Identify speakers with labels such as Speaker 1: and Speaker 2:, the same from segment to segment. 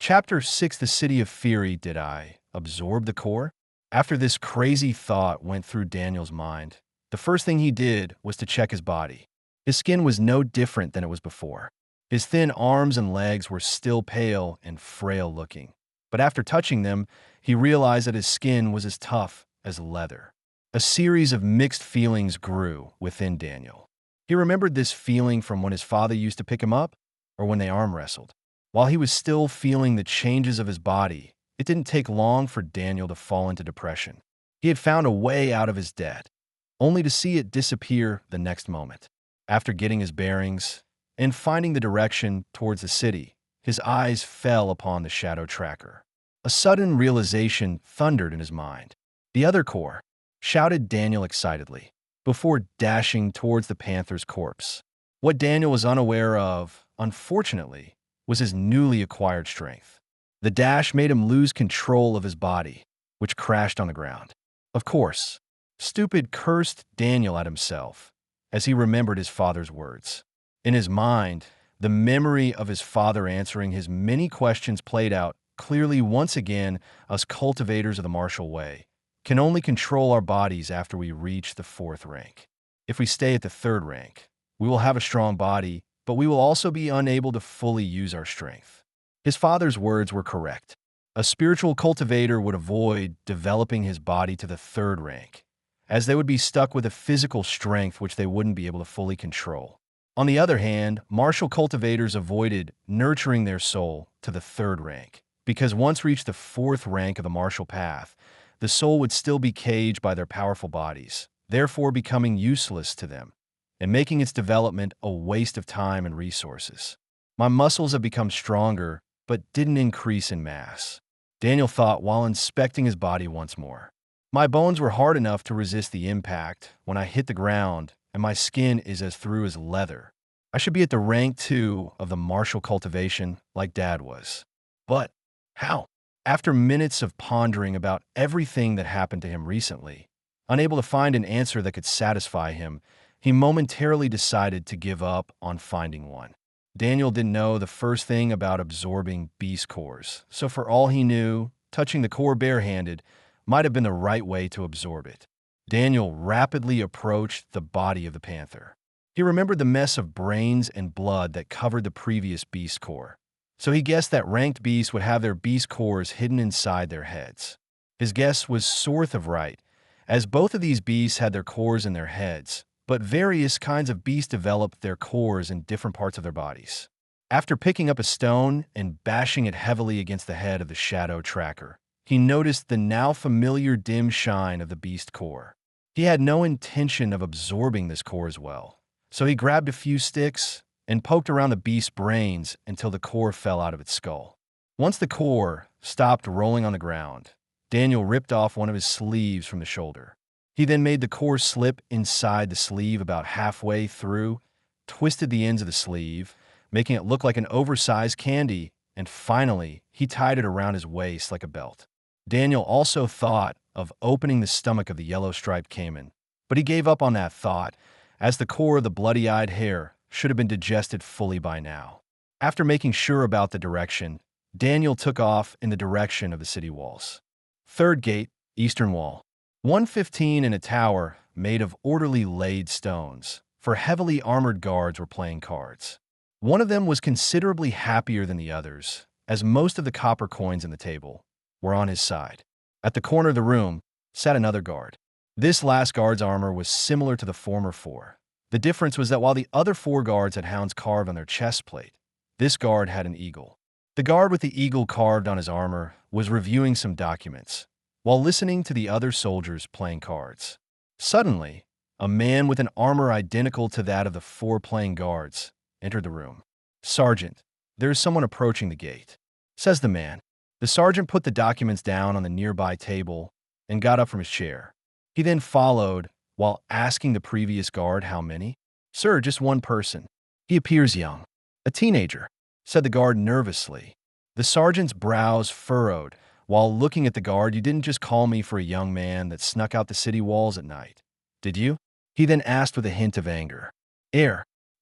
Speaker 1: Chapter 6, The City of Fury. Did I absorb the core? After this crazy thought went through Daniel's mind, the first thing he did was to check his body. His skin was no different than it was before. His thin arms and legs were still pale and frail looking. But after touching them, he realized that his skin was as tough as leather. A series of mixed feelings grew within Daniel. He remembered this feeling from when his father used to pick him up or when they arm wrestled. While he was still feeling the changes of his body, it didn't take long for Daniel to fall into depression. He had found a way out of his debt, only to see it disappear the next moment. After getting his bearings and finding the direction towards the city, his eyes fell upon the shadow tracker. A sudden realization thundered in his mind. "The other core!" shouted Daniel excitedly, before dashing towards the panther's corpse. What Daniel was unaware of, unfortunately, was his newly acquired strength. The dash made him lose control of his body, which crashed on the ground. Of course, stupid cursed Daniel at himself as he remembered his father's words. In his mind, the memory of his father answering his many questions played out clearly once again. Us cultivators of the martial way can only control our bodies after we reach the 4th rank. If we stay at the 3rd rank, we will have a strong body, but we will also be unable to fully use our strength. His father's words were correct. A spiritual cultivator would avoid developing his body to the 3rd rank, as they would be stuck with a physical strength which they wouldn't be able to fully control. On the other hand, martial cultivators avoided nurturing their soul to the 3rd rank, because once reached the 4th rank of the martial path, the soul would still be caged by their powerful bodies, therefore becoming useless to them, and making its development a waste of time and resources. My muscles have become stronger, but didn't increase in mass, Daniel thought while inspecting his body once more. My bones were hard enough to resist the impact when I hit the ground, and my skin is as through as leather. I should be at the rank 2 of the martial cultivation like Dad was. But how? After minutes of pondering about everything that happened to him recently, unable to find an answer that could satisfy him, he momentarily decided to give up on finding one. Daniel didn't know the first thing about absorbing beast cores, so for all he knew, touching the core barehanded might have been the right way to absorb it. Daniel rapidly approached the body of the panther. He remembered the mess of brains and blood that covered the previous beast core, so he guessed that ranked beasts would have their beast cores hidden inside their heads. His guess was sort of right, as both of these beasts had their cores in their heads, but various kinds of beasts developed their cores in different parts of their bodies. After picking up a stone and bashing it heavily against the head of the shadow tracker, he noticed the now familiar dim shine of the beast core. He had no intention of absorbing this core as well, so he grabbed a few sticks and poked around the beast's brains until the core fell out of its skull. Once the core stopped rolling on the ground, Daniel ripped off one of his sleeves from the shoulder. He then made the core slip inside the sleeve about halfway through, twisted the ends of the sleeve, making it look like an oversized candy, and finally, he tied it around his waist like a belt. Daniel also thought of opening the stomach of the yellow-striped caiman, but he gave up on that thought, as the core of the bloody-eyed hare should have been digested fully by now. After making sure about the direction, Daniel took off in the direction of the city walls. 3rd gate, eastern wall. 115 in a tower made of orderly laid stones, for heavily armored guards were playing cards. One of them was considerably happier than the others, as most of the copper coins in the table were on his side. At the corner of the room sat another guard. This last guard's armor was similar to the former 4. The difference was that while the other 4 guards had hounds carved on their chest plate, this guard had an eagle. The guard with the eagle carved on his armor was reviewing some documents, while listening to the other soldiers playing cards. Suddenly, a man with an armor identical to that of the 4 playing guards entered the room. "Sergeant, there is someone approaching the gate," says the man. The sergeant put the documents down on the nearby table and got up from his chair. He then followed, while asking the previous guard how many. "Sir, just one person. He appears young. A teenager," said the guard nervously. The sergeant's brows furrowed. "While looking at the guard, you didn't just call me for a young man that snuck out the city walls at night, did you?" He then asked with a hint of anger.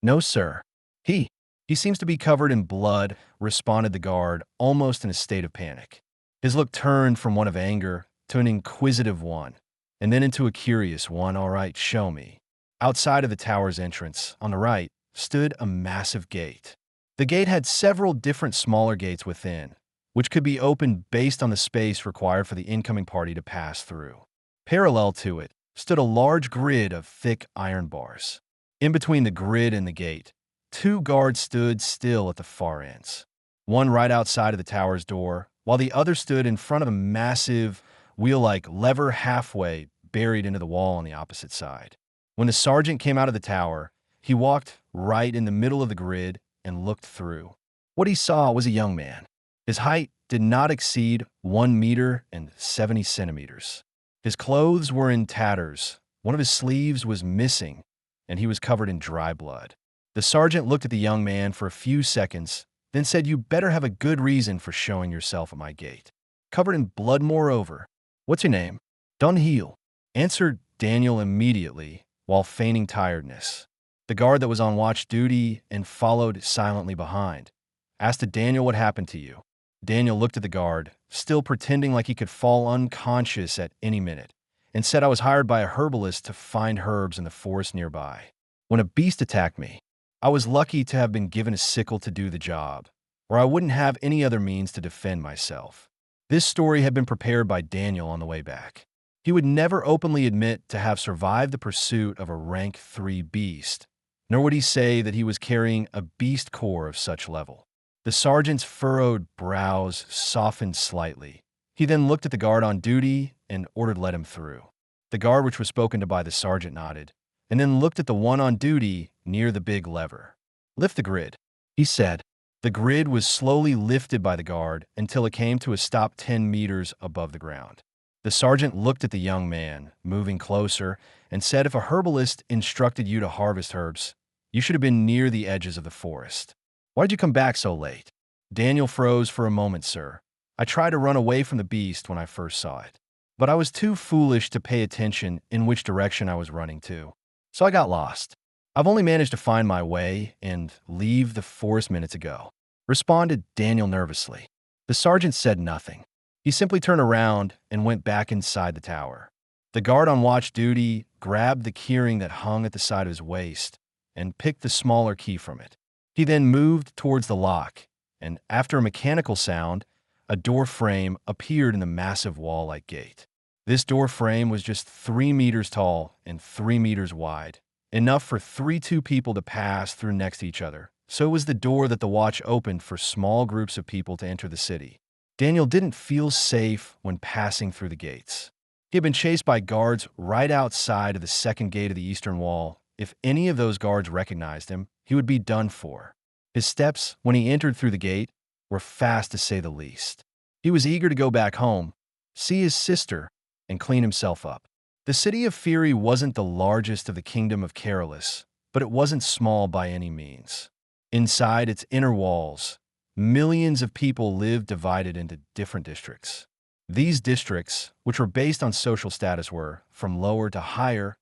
Speaker 1: "No, sir. He He seems to be covered in blood, responded the guard, almost in a state of panic. His look turned from one of anger to an inquisitive one, and then into a curious one. All right, show me. Outside of the tower's entrance, on the right, stood a massive gate. The gate had several different smaller gates within, which could be opened based on the space required for the incoming party to pass through. Parallel to it stood a large grid of thick iron bars. In between the grid and the gate, two guards stood still at the far ends, one right outside of the tower's door, while the other stood in front of a massive, wheel-like lever halfway buried into the wall on the opposite side. When the sergeant came out of the tower, he walked right in the middle of the grid and looked through. What he saw was a young man. His height did not exceed 1 meter and 70 centimeters. His clothes were in tatters, one of his sleeves was missing, and he was covered in dry blood. The sergeant looked at the young man for a few seconds, then said, "You better have a good reason for showing yourself at my gate. Covered in blood moreover. What's your name?" "Dunhill," answered Daniel immediately, while feigning tiredness. The guard that was on watch duty and followed silently behind asked Daniel what happened to you. Daniel looked at the guard, still pretending like he could fall unconscious at any minute, and said, "I was hired by a herbalist to find herbs in the forest nearby. When a beast attacked me, I was lucky to have been given a sickle to do the job, or I wouldn't have any other means to defend myself." This story had been prepared by Daniel on the way back. He would never openly admit to have survived the pursuit of a rank 3 beast, nor would he say that he was carrying a beast core of such level. The sergeant's furrowed brows softened slightly. He then looked at the guard on duty and ordered let him through. The guard which was spoken to by the sergeant nodded, and then looked at the one on duty near the big lever. "Lift the grid," he said. The grid was slowly lifted by the guard until it came to a stop 10 meters above the ground. The sergeant looked at the young man, moving closer, and said, "If a herbalist instructed you to harvest herbs, you should have been near the edges of the forest. Why did you come back so late?" Daniel froze for a moment. "Sir, I tried to run away from the beast when I first saw it, but I was too foolish to pay attention in which direction I was running to, so I got lost. I've only managed to find my way and leave the forest minutes ago," responded Daniel nervously. The sergeant said nothing. He simply turned around and went back inside the tower. The guard on watch duty grabbed the keyring that hung at the side of his waist and picked the smaller key from it. He then moved towards the lock, and after a mechanical sound, a door frame appeared in the massive wall-like gate. This door frame was just 3 meters tall and 3 meters wide, enough for 2 people to pass through next to each other. So it was the door that the watch opened for small groups of people to enter the city. Daniel didn't feel safe when passing through the gates. He had been chased by guards right outside of the second gate of the eastern wall. If any of those guards recognized him, he would be done for. His steps, when he entered through the gate, were fast to say the least. He was eager to go back home, see his sister, and clean himself up. The city of Fury wasn't the largest of the kingdom of Carolus, but it wasn't small by any means. Inside its inner walls, millions of people lived divided into different districts. These districts, which were based on social status, were, from lower to higher,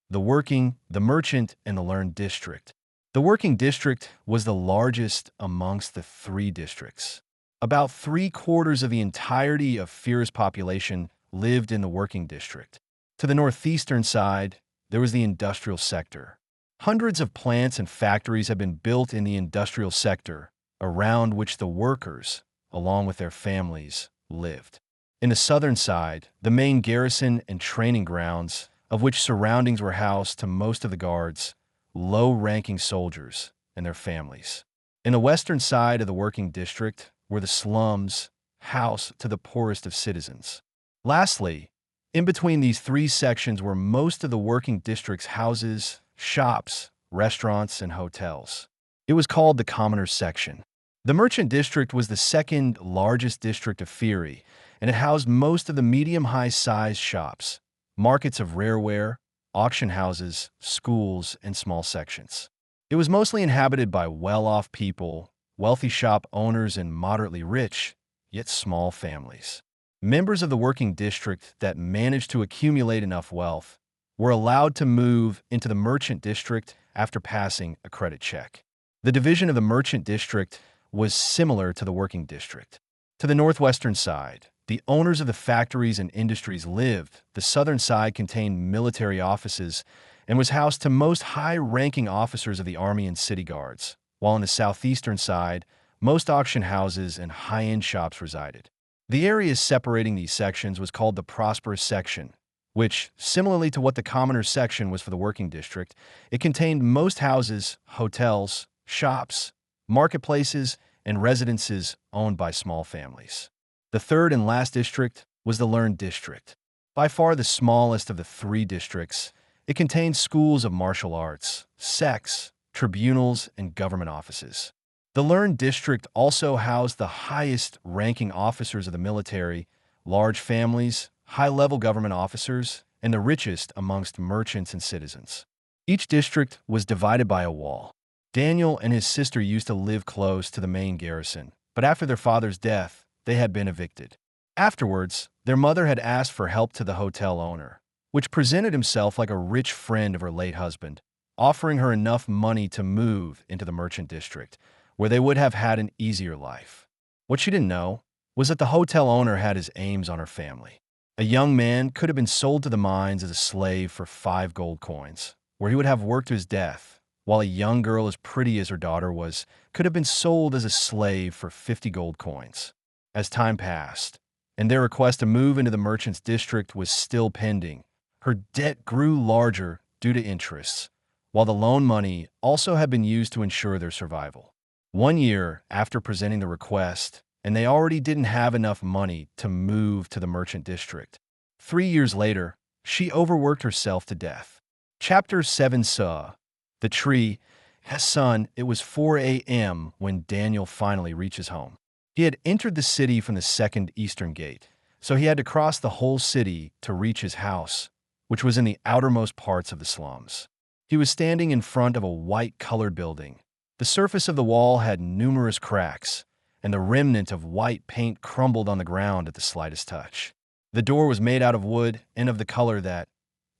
Speaker 1: the working, the merchant, and the learned district. The working district was the largest amongst the 3 districts. About 3/4 of the entirety of Fier's population lived in the working district. To the northeastern side, there was the industrial sector. Hundreds of plants and factories had been built in the industrial sector, around which the workers, along with their families, lived. In the southern side, the main garrison and training grounds, of which surroundings were housed to most of the guards, low-ranking soldiers, and their families. In the western side of the working district were the slums, house to the poorest of citizens. Lastly, in between these 3 sections were most of the working district's houses, shops, restaurants, and hotels. It was called the commoners section. The merchant district was the second largest district of Fury, and it housed most of the medium-high-sized shops, markets of rareware, auction houses, schools, and small sections. It was mostly inhabited by well-off people, wealthy shop owners, and moderately rich, yet small families. Members of the working district that managed to accumulate enough wealth were allowed to move into the merchant district after passing a credit check. The division of the merchant district was similar to the working district. To the northwestern side, the owners of the factories and industries lived. The southern side contained military offices and was housed to most high-ranking officers of the army and city guards, while on the southeastern side, most auction houses and high-end shops resided. The area separating these sections was called the prosperous section, which, similarly to what the commoners section was for the working district, it contained most houses, hotels, shops, marketplaces, and residences owned by small families. The third and last district was the learned district. By far the smallest of the three districts, it contained schools of martial arts, sects, tribunals, and government offices. The learned district also housed the highest-ranking officers of the military, large families, high-level government officers, and the richest amongst merchants and citizens. Each district was divided by a wall. Daniel and his sister used to live close to the main garrison, but after their father's death, they had been evicted. Afterwards, their mother had asked for help to the hotel owner, which presented himself like a rich friend of her late husband, offering her enough money to move into the merchant district, where they would have had an easier life. What she didn't know was that the hotel owner had his aims on her family. A young man could have been sold to the mines as a slave for 5 gold coins, where he would have worked to his death, while a young girl as pretty as her daughter was could have been sold as a slave for 50 gold coins. As time passed, and their request to move into the merchant's district was still pending, her debt grew larger due to interests, while the loan money also had been used to ensure their survival. 1 year after presenting the request, and they already didn't have enough money to move to the merchant district. 3 years later, she overworked herself to death. Chapter 7 saw the tree has sun. It was 4 a.m. when Daniel finally reaches home. He had entered the city from the second eastern gate, so he had to cross the whole city to reach his house, which was in the outermost parts of the slums. He was standing in front of a white-colored building. The surface of the wall had numerous cracks, and the remnant of white paint crumbled on the ground at the slightest touch. The door was made out of wood and of the color that,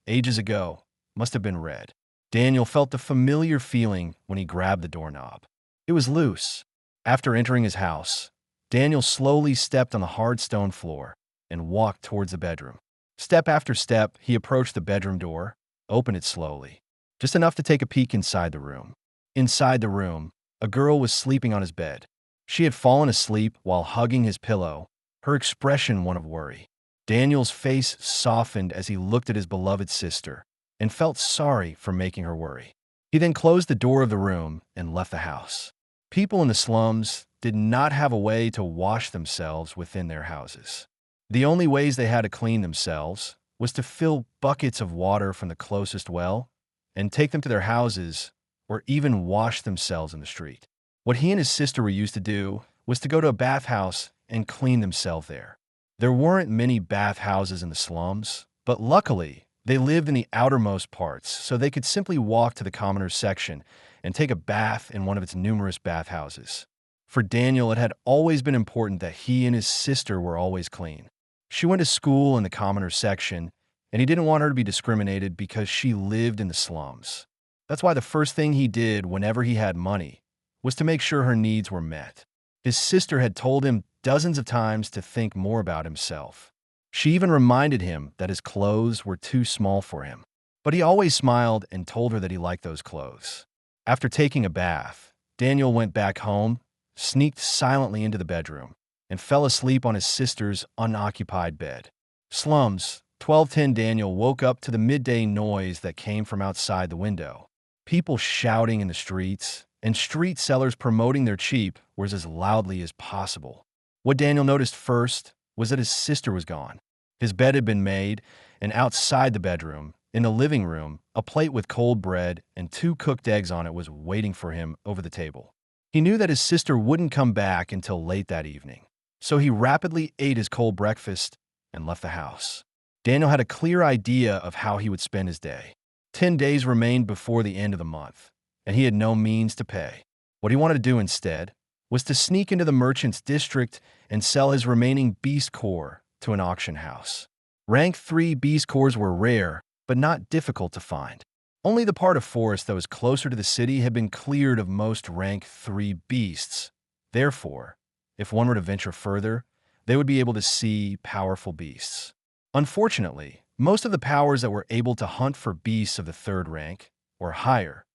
Speaker 1: ages ago, must have been red. Daniel felt the familiar feeling when he grabbed the doorknob. It was loose. After entering his house, Daniel slowly stepped on the hard stone floor and walked towards the bedroom. Step after step, he approached the bedroom door, opened it slowly, just enough to take a peek inside the room. Inside the room, a girl was sleeping on his bed. She had fallen asleep while hugging his pillow, her expression one of worry. Daniel's face softened as he looked at his beloved sister and felt sorry for making her worry. He then closed the door of the room and left the house. People in the slums did not have a way to wash themselves within their houses. The only ways they had to clean themselves was to fill buckets of water from the closest well and take them to their houses or even wash themselves in the street. What he and his sister were used to do was to go to a bathhouse and clean themselves there. There weren't many bathhouses in the slums, but luckily, they lived in the outermost parts, so they could simply walk to the commoners section and take a bath in one of its numerous bathhouses. For Daniel, it had always been important that he and his sister were always clean. She went to school in the commoners section, and he didn't want her to be discriminated because she lived in the slums. That's why the first thing he did whenever he had money was to make sure her needs were met. His sister had told him dozens of times to think more about himself. She even reminded him that his clothes were too small for him. But he always smiled and told her that he liked those clothes. After taking a bath, Daniel went back home, sneaked silently into the bedroom, and fell asleep on his sister's unoccupied bed. Slums, 1210 Daniel woke up to the midday noise that came from outside the window. People shouting in the streets, and street sellers promoting their cheap wares as loudly as possible. What Daniel noticed first was that his sister was gone. His bed had been made, and outside the bedroom, in the living room, a plate with cold bread and 2 cooked eggs on it was waiting for him over the table. He knew that his sister wouldn't come back until late that evening, so he rapidly ate his cold breakfast and left the house. Daniel had a clear idea of how he would spend his day. 10 days remained before the end of the month, and he had no means to pay. What he wanted to do instead was to sneak into the merchant's district and sell his remaining beast core to an auction house. Rank 3 beast cores were rare, but not difficult to find. Only the part of forest that was closer to the city had been cleared of most rank 3 beasts. Therefore, if one were to venture further, they would be able to see powerful beasts. Unfortunately, most of the powers that were able to hunt for beasts of the 3rd rank, or higher,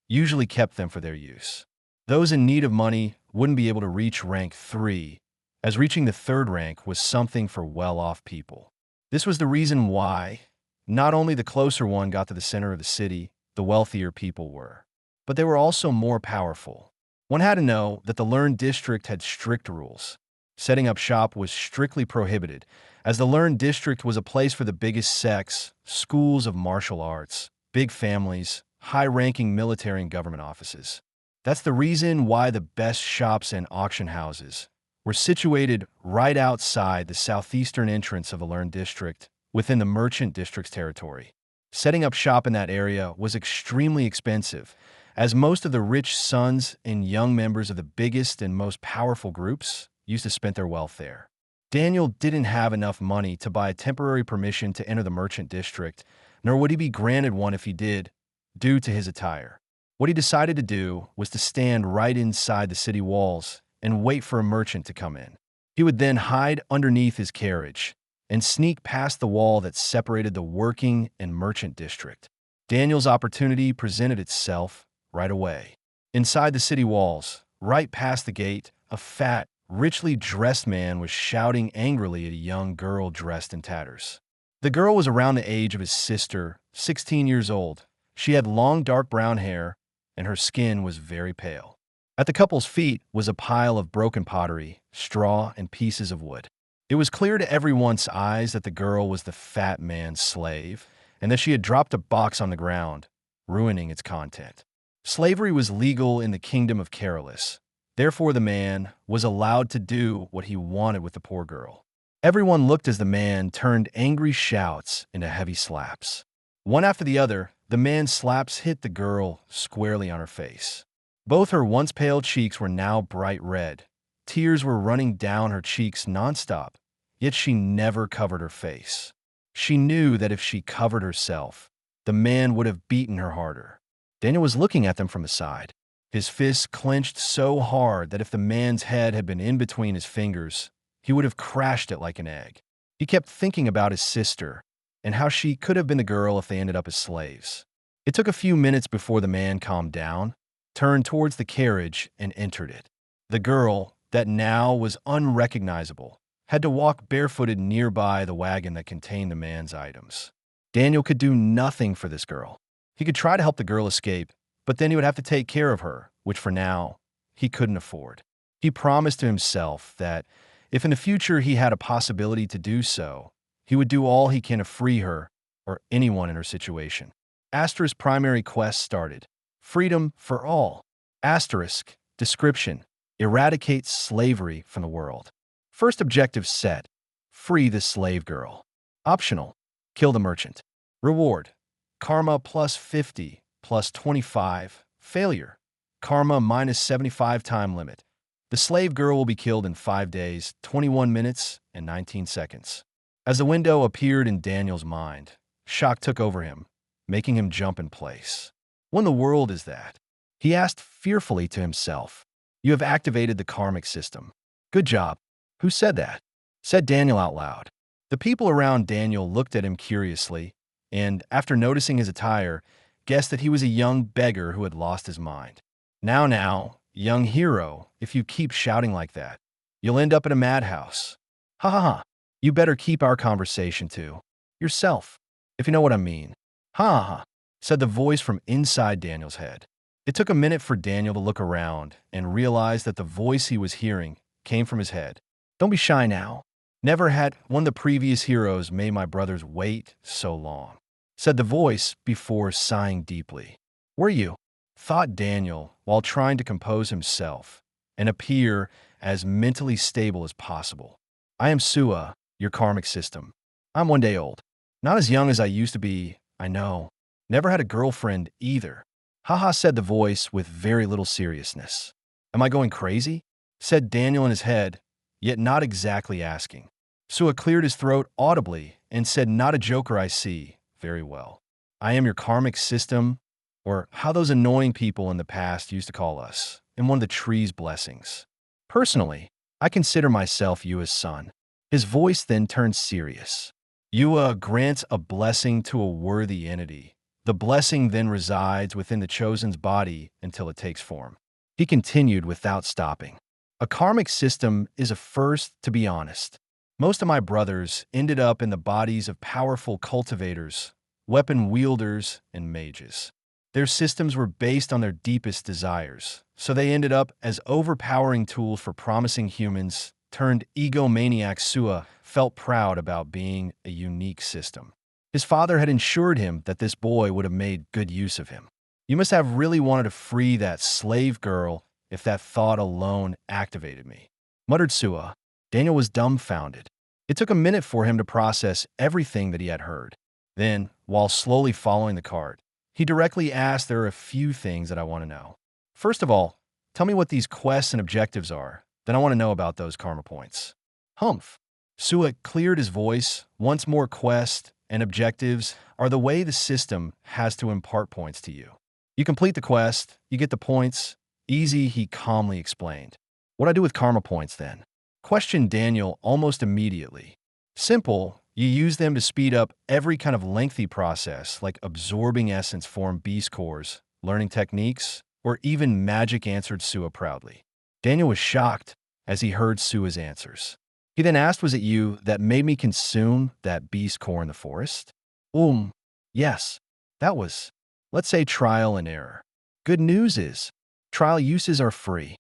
Speaker 1: usually kept them for their use. Those in need of money wouldn't be able to reach rank 3, as reaching the 3rd rank was something for well-off people. This was the reason why not only the closer one got to the center of the city, the wealthier people were, but they were also more powerful. One had to know that the learned district had strict rules. Setting up shop was strictly prohibited, as the learned district was a place for the biggest sects, schools of martial arts, big families, high-ranking military and government offices. That's the reason why the best shops and auction houses were situated right outside the southeastern entrance of the learned district, within the merchant district's territory. Setting up shop in that area was extremely expensive, as most of the rich sons and young members of the biggest and most powerful groups used to spend their wealth there. Daniel didn't have enough money to buy a temporary permission to enter the merchant district, nor would he be granted one if he did, due to his attire. What he decided to do was to stand right inside the city walls and wait for a merchant to come in. He would then hide underneath his carriage and sneak past the wall that separated the working and merchant district. Daniel's opportunity presented itself right away. Inside the city walls, right past the gate, a fat, richly dressed man was shouting angrily at a young girl dressed in tatters. The girl was around the age of his sister, 16 years old. She had long dark brown hair, and her skin was very pale. At the couple's feet was a pile of broken pottery, straw, and pieces of wood. It was clear to everyone's eyes that the girl was the fat man's slave, and that she had dropped a box on the ground, ruining its content. Slavery was legal in the kingdom of Carolus. Therefore, the man was allowed to do what he wanted with the poor girl. Everyone looked as the man turned angry shouts into heavy slaps. One after the other, the man's slaps hit the girl squarely on her face. Both her once pale cheeks were now bright red. Tears were running down her cheeks nonstop, yet she never covered her face. She knew that if she covered herself, the man would have beaten her harder. Daniel was looking at them from the side. His fists clenched so hard that if the man's head had been in between his fingers, he would have crashed it like an egg. He kept thinking about his sister and how she could have been the girl if they ended up as slaves. It took a few minutes before the man calmed down, turned towards the carriage, and entered it. The girl, that now was unrecognizable, had to walk barefooted nearby the wagon that contained the man's items. Daniel could do nothing for this girl. He could try to help the girl escape, but then he would have to take care of her, which for now, he couldn't afford. He promised to himself that if in the future he had a possibility to do so, he would do all he can to free her or anyone in her situation. Asterisk primary quest started. Freedom for all. Asterisk description. Eradicate slavery from the world. First objective set. Free the slave girl. Optional. Kill the merchant. Reward. Karma plus 50, plus 25. Failure. Karma minus 75 time limit. The slave girl will be killed in 5 days, 21 minutes, and 19 seconds. As the window appeared in Daniel's mind, shock took over him, making him jump in place. What in the world is that? He asked fearfully to himself. You have activated the Karmic System. Good job. Who said that? Said Daniel out loud. The people around Daniel looked at him curiously, and, after noticing his attire, guessed that he was a young beggar who had lost his mind. Now, young hero, if you keep shouting like that, you'll end up in a madhouse. Ha ha ha. You better keep our conversation to yourself, if you know what I mean. Ha ha ha, said the voice from inside Daniel's head. It took a minute for Daniel to look around and realize that the voice he was hearing came from his head. Don't be shy now. Never had one of the previous heroes made my brothers wait so long, said the voice before sighing deeply. Were you? Thought Daniel while trying to compose himself and appear as mentally stable as possible. I am Sua, your karmic system. I'm 1 day old. Not as young as I used to be, I know. Never had a girlfriend either. Haha, said the voice with very little seriousness. Am I going crazy? Said Daniel in his head, yet not exactly asking. Sua cleared his throat audibly and said, not a joker I see. Very well. I am your karmic system, or how those annoying people in the past used to call us, in one of the tree's blessings. Personally, I consider myself Yua's son. His voice then turned serious. Yua grants a blessing to a worthy entity. The blessing then resides within the chosen's body until it takes form. He continued without stopping. A karmic system is a first, to be honest. Most of my brothers ended up in the bodies of powerful cultivators, weapon wielders, and mages. Their systems were based on their deepest desires, so they ended up as overpowering tools for promising humans. Turned egomaniac Sua felt proud about being a unique system. His father had assured him that this boy would have made good use of him. You must have really wanted to free that slave girl if that thought alone activated me, muttered Sua. Daniel was dumbfounded. It took a minute for him to process everything that he had heard. Then, while slowly following the cart, he directly asked, there are a few things that I want to know. First of all, tell me what these quests and objectives are. Then I want to know about those karma points. Humph. Sua cleared his voice. Once more, quests and objectives are the way the system has to impart points to you. You complete the quest, you get the points. Easy, he calmly explained. What do I do with karma points then? Questioned Daniel almost immediately. Simple. You use them to speed up every kind of lengthy process, like absorbing essence form beast cores, learning techniques, or even magic, answered Sua proudly. Daniel was shocked as he heard Sua's answers. He then asked, was it you that made me consume that beast core in the forest? Yes. That was, let's say, trial and error. Good news is, trial uses are free.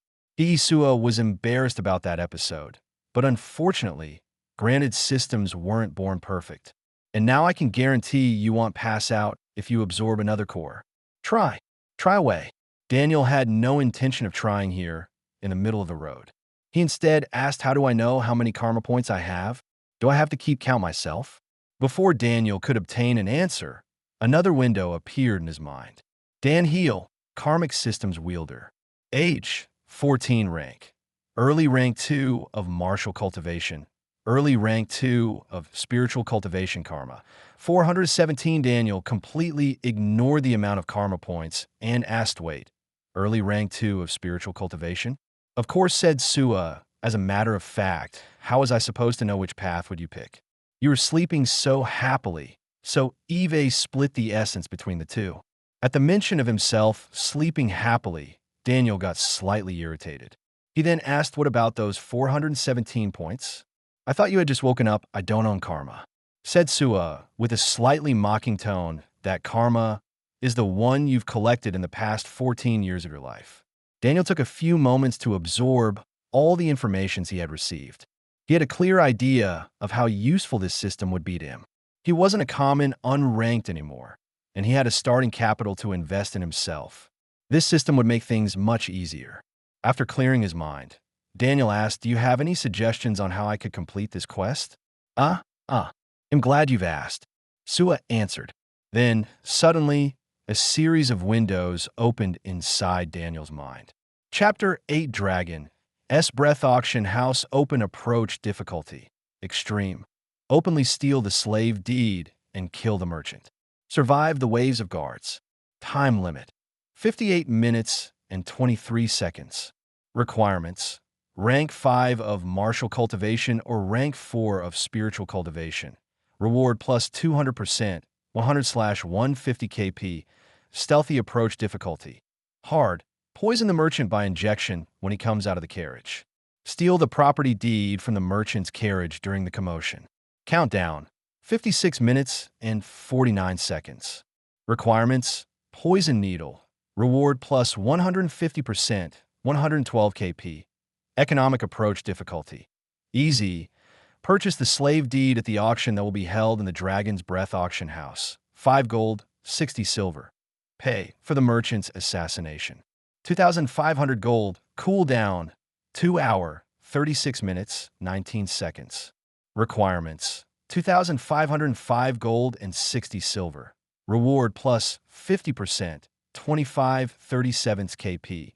Speaker 1: Sua was embarrassed about that episode, but unfortunately, granted systems weren't born perfect. And now I can guarantee you won't pass out if you absorb another core. Try away. Daniel had no intention of trying here in the middle of the road. He instead asked, how do I know how many karma points I have? Do I have to keep count myself? Before Daniel could obtain an answer, another window appeared in his mind. Dan Heel, Karmic Systems wielder. Age, 14 rank. Early rank 2 of martial cultivation. Early rank 2 of spiritual cultivation karma. 417. Daniel completely ignored the amount of karma points and asked, wait, early rank 2 of spiritual cultivation? Of course, said Sua. As a matter of fact, how was I supposed to know which path would you pick? You were sleeping so happily, so Eve split the essence between the two. At the mention of himself sleeping happily, Daniel got slightly irritated. He then asked, what about those 417 points? I thought you had just woken up. I don't own karma, said Sua with a slightly mocking tone. That karma is the one you've collected in the past 14 years of your life. Daniel took a few moments to absorb all the information he had received. He had a clear idea of how useful this system would be to him. He wasn't a common unranked anymore, and he had a starting capital to invest in himself. This system would make things much easier. After clearing his mind, Daniel asked, do you have any suggestions on how I could complete this quest? I'm glad you've asked, Sua answered. Then, suddenly, a series of windows opened inside Daniel's mind. Chapter 8, Dragon. Breath Auction House. Open approach difficulty. Extreme. Openly steal the slave deed and kill the merchant. Survive the waves of guards. Time limit. 58 minutes and 23 seconds. Requirements. Rank 5 of martial cultivation or rank 4 of spiritual cultivation. Reward plus 200%, 100/150 KP. Stealthy approach difficulty. Hard. Poison the merchant by injection when he comes out of the carriage. Steal the property deed from the merchant's carriage during the commotion. Countdown. 56 minutes and 49 seconds. Requirements. Poison needle. Reward plus 150%, 112 KP. Economic approach difficulty. Easy. Purchase the slave deed at the auction that will be held in the Dragon's Breath Auction House. 5 gold, 60 silver. Pay for the merchant's assassination. 2,500 gold. Cool down. 2 hour, 36 minutes, 19 seconds. Requirements. 2,505 gold and 60 silver. Reward plus 50%, 25/37 KP.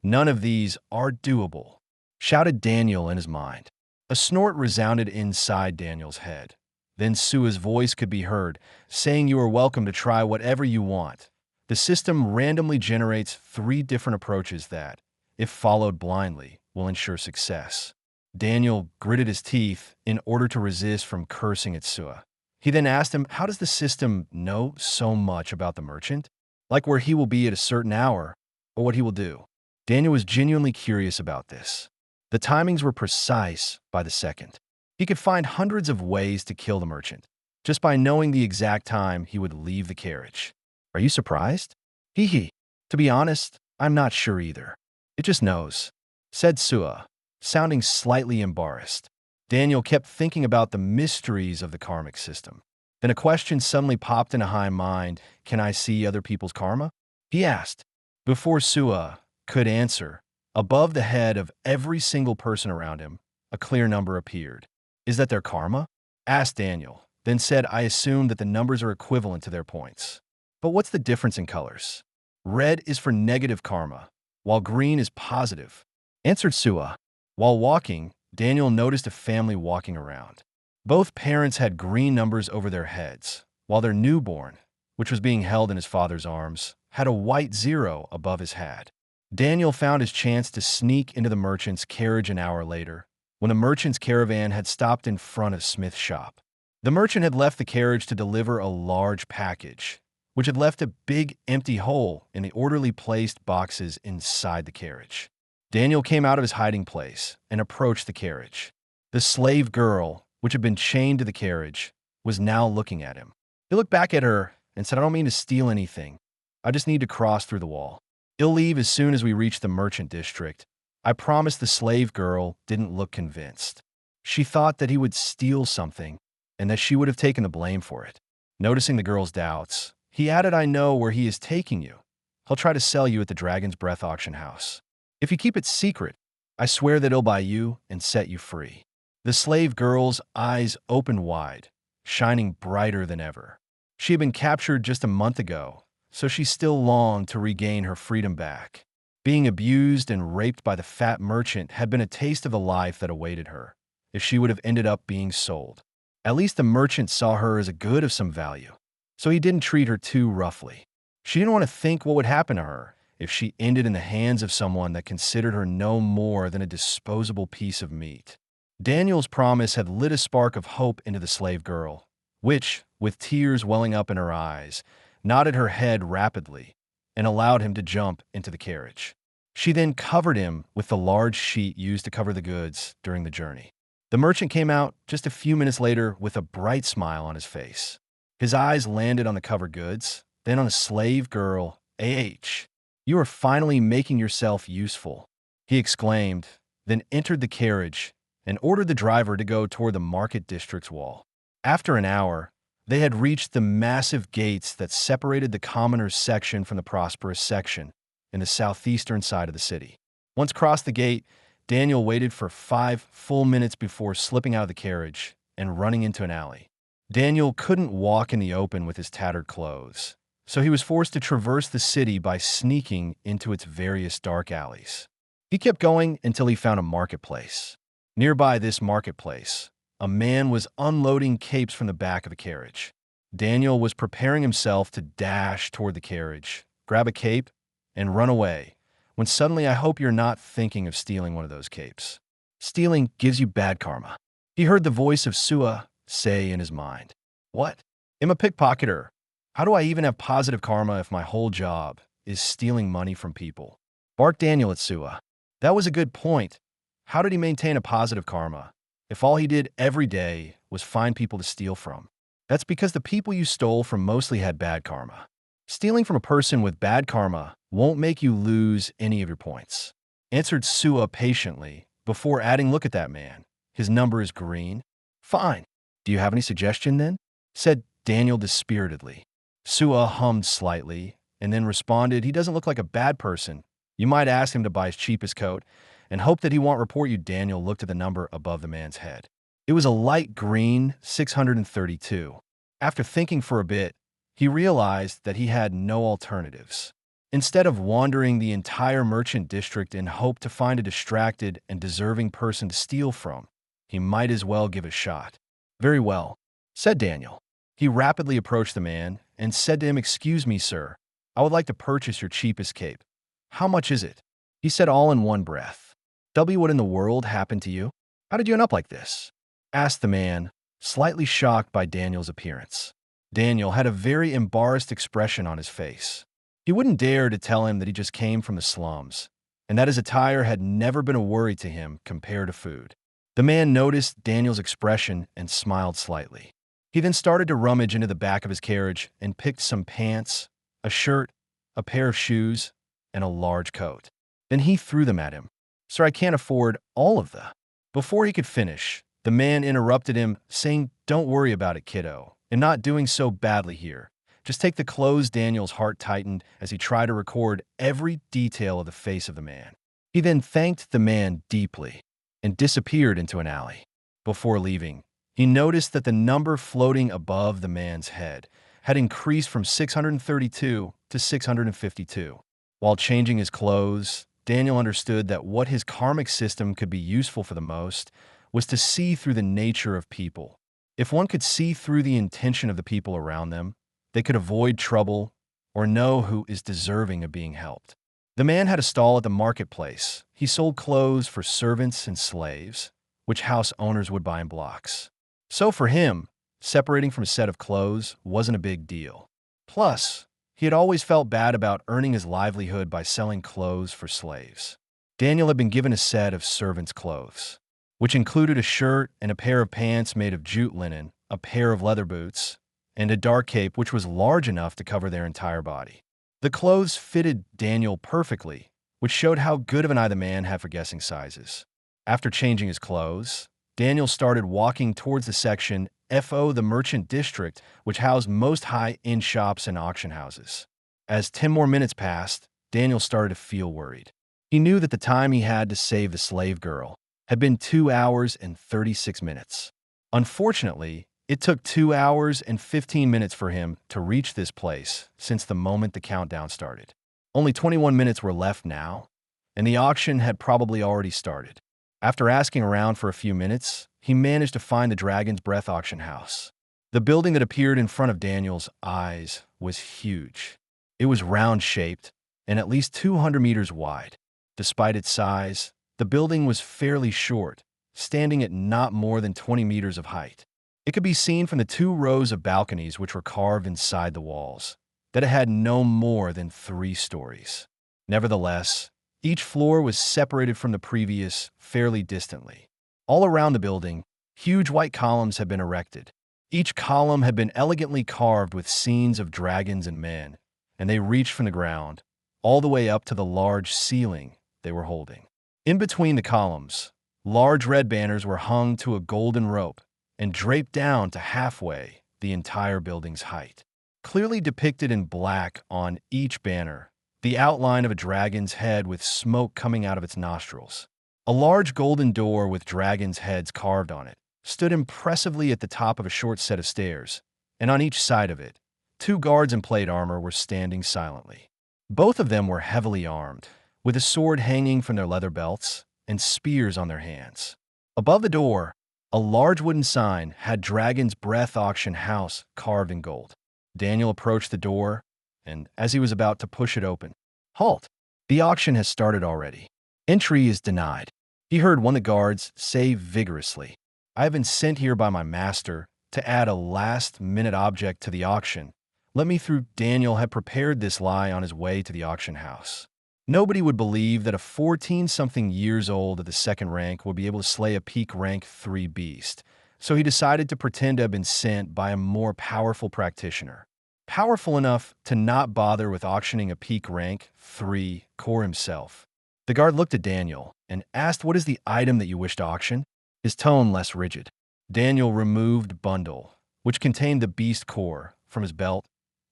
Speaker 1: None of these are doable, shouted Daniel in his mind. A snort resounded inside Daniel's head. Then Sua's voice could be heard, saying, you are welcome to try whatever you want, The system randomly generates 3 different approaches that, if followed blindly, will ensure success. Daniel gritted his teeth in order to resist from cursing at Sua. He then asked him, how does the system know so much about the merchant? Like where he will be at a certain hour, or what he will do. Daniel was genuinely curious about this. The timings were precise by the second. He could find hundreds of ways to kill the merchant, just by knowing the exact time he would leave the carriage. Are you surprised? Hee hee. To be honest, I'm not sure either. It just knows, said Sua, sounding slightly embarrassed. Daniel kept thinking about the mysteries of the karmic system. Then a question suddenly popped into his mind. Can I see other people's karma? He asked. Before Sua could answer, above the head of every single person around him, a clear number appeared. Is that their karma? Asked Daniel, then said, I assume that the numbers are equivalent to their points. But what's the difference in colors? Red is for negative karma, while green is positive, answered Sua. While walking, Daniel noticed a family walking around. Both parents had green numbers over their heads, while their newborn, which was being held in his father's arms, had a white 0 above his head. Daniel found his chance to sneak into the merchant's carriage an hour later, when the merchant's caravan had stopped in front of Smith's shop. The merchant had left the carriage to deliver a large package, which had left a big empty hole in the orderly placed boxes inside the carriage. Daniel came out of his hiding place and approached the carriage. The slave girl, which had been chained to the carriage, was now looking at him. He looked back at her and said, I don't mean to steal anything. I just need to cross through the wall. He'll leave as soon as we reach the merchant district. I promised. The slave girl didn't look convinced. She thought that he would steal something and that she would have taken the blame for it. Noticing the girl's doubts, he added, I know where he is taking you. He'll try to sell you at the Dragon's Breath auction house. If you keep it secret, I swear that he'll buy you and set you free. The slave girl's eyes opened wide, shining brighter than ever. She had been captured just a month ago, so she still longed to regain her freedom back. Being abused and raped by the fat merchant had been a taste of the life that awaited her, if she would have ended up being sold. At least the merchant saw her as a good of some value, so he didn't treat her too roughly. She didn't want to think what would happen to her if she ended in the hands of someone that considered her no more than a disposable piece of meat. Daniel's promise had lit a spark of hope into the slave girl, which, with tears welling up in her eyes, nodded her head rapidly and allowed him to jump into the carriage. She then covered him with the large sheet used to cover the goods during the journey. The merchant came out just a few minutes later with a bright smile on his face. His eyes landed on the covered goods, then on the slave girl. You are finally making yourself useful, he exclaimed, then entered the carriage and ordered the driver to go toward the market district's wall. After an hour, they had reached the massive gates that separated the commoners section from the prosperous section in the southeastern side of the city. Once crossed the gate, Daniel waited for 5 full minutes before slipping out of the carriage and running into an alley. Daniel couldn't walk in the open with his tattered clothes, so he was forced to traverse the city by sneaking into its various dark alleys. He kept going until he found a marketplace. Nearby this marketplace, a man was unloading capes from the back of a carriage. Daniel was preparing himself to dash toward the carriage, grab a cape, and run away, when suddenly I hope you're not thinking of stealing one of those capes. Stealing gives you bad karma. He heard the voice of Sua say in his mind. What? I'm a pickpocketer. How do I even have positive karma if my whole job is stealing money from people? Barked Daniel at Sua. That was a good point. How did he maintain a positive karma if all he did every day was find people to steal from? That's because the people you stole from mostly had bad karma. Stealing from a person with bad karma won't make you lose any of your points, answered Sua patiently, before adding, look at that man. His number is green. Fine. Do you have any suggestion then? Said Daniel dispiritedly. Sua hummed slightly and then responded, he doesn't look like a bad person. You might ask him to buy his cheapest coat and hope that he won't report you. Daniel looked at the number above the man's head. It was a light green 632. After thinking for a bit, he realized that he had no alternatives. Instead of wandering the entire merchant district in hope to find a distracted and deserving person to steal from, he might as well give a shot. Very well, said Daniel. He rapidly approached the man and said to him, excuse me, sir. I would like to purchase your cheapest cape. How much is it? He said all in one breath. W, what in the world happened to you? How did you end up like this? Asked the man, slightly shocked by Daniel's appearance. Daniel had a very embarrassed expression on his face. He wouldn't dare to tell him that he just came from the slums, and that his attire had never been a worry to him compared to food. The man noticed Daniel's expression and smiled slightly. He then started to rummage into the back of his carriage and picked some pants, a shirt, a pair of shoes, and a large coat. Then he threw them at him. Sir, I can't afford all of them. Before he could finish, the man interrupted him, saying, Don't worry about it, kiddo. And not doing so badly here. Just take the clothes. Daniel's heart tightened as he tried to record every detail of the face of the man. He then thanked the man deeply and disappeared into an alley. Before leaving, he noticed that the number floating above the man's head had increased from 632 to 652. While changing his clothes, Daniel understood that what his karmic system could be useful for the most was to see through the nature of people. If one could see through the intention of the people around them, they could avoid trouble or know who is deserving of being helped. The man had a stall at the marketplace. He sold clothes for servants and slaves, which house owners would buy in blocks. So for him, separating from a set of clothes wasn't a big deal. Plus, he had always felt bad about earning his livelihood by selling clothes for slaves. Daniel had been given a set of servants' clothes, which included a shirt and a pair of pants made of jute linen, a pair of leather boots, and a dark cape which was large enough to cover their entire body. The clothes fitted Daniel perfectly, which showed how good of an eye the man had for guessing sizes. After changing his clothes, Daniel started walking towards the section FO, the merchant district, which housed most high-end shops and auction houses. As 10 more minutes passed, Daniel started to feel worried. He knew that the time he had to save the slave girl had been 2 hours and 36 minutes. Unfortunately, it took 2 hours and 15 minutes for him to reach this place since the moment the countdown started. Only 21 minutes were left now, and the auction had probably already started. After asking around for a few minutes, he managed to find the Dragon's Breath auction house. The building that appeared in front of Daniel's eyes was huge. It was round-shaped and at least 200 meters wide. Despite its size, the building was fairly short, standing at not more than 20 meters of height. It could be seen from the 2 rows of balconies which were carved inside the walls that it had no more than 3 stories. Nevertheless, each floor was separated from the previous fairly distantly. All around the building, huge white columns had been erected. Each column had been elegantly carved with scenes of dragons and men, and they reached from the ground all the way up to the large ceiling they were holding. In between the columns, large red banners were hung to a golden rope and draped down to halfway the entire building's height. Clearly depicted in black on each banner, the outline of a dragon's head with smoke coming out of its nostrils. A large golden door with dragons' heads carved on it stood impressively at the top of a short set of stairs, and on each side of it, 2 guards in plate armor were standing silently. Both of them were heavily armed, with a sword hanging from their leather belts and spears on their hands. Above the door, a large wooden sign had Dragon's Breath Auction House carved in gold. Daniel approached the door, and as he was about to push it open, "Halt! The auction has started already. Entry is denied." He heard one of the guards say vigorously, "I have been sent here by my master to add a last-minute object to the auction. Let me through." Daniel had prepared this lie on his way to the auction house. Nobody would believe that a 14-something years old at the second rank would be able to slay a peak rank 3 beast, so he decided to pretend to have been sent by a more powerful practitioner. Powerful enough to not bother with auctioning a peak rank 3 core himself. The guard looked at Daniel and asked, "What is the item that you wish to auction?" His tone less rigid. Daniel removed bundle, which contained the beast core, from his belt,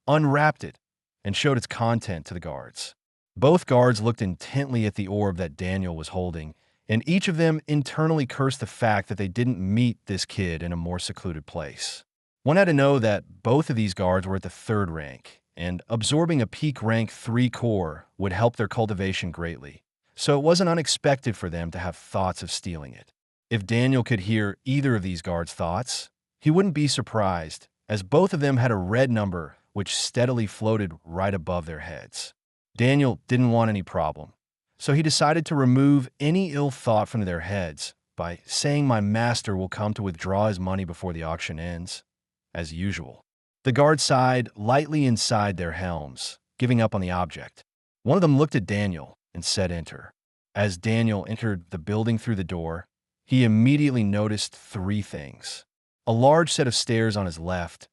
Speaker 1: unwrapped it, and showed its content to the guards. Both guards looked intently at the orb that Daniel was holding, and each of them internally cursed the fact that they didn't meet this kid in a more secluded place. One had to know that both of these guards were at the 3rd rank, and absorbing a peak rank 3 core would help their cultivation greatly, so it wasn't unexpected for them to have thoughts of stealing it. If Daniel could hear either of these guards' thoughts, he wouldn't be surprised, as both of them had a red number which steadily floated right above their heads. Daniel didn't want any problem, so he decided to remove any ill thought from their heads by saying, "My master will come to withdraw his money before the auction ends," as usual. The guards sighed lightly inside their helms, giving up on the object. One of them looked at Daniel and said, "Enter." As Daniel entered the building through the door, he immediately noticed three things: a large set of stairs on his left,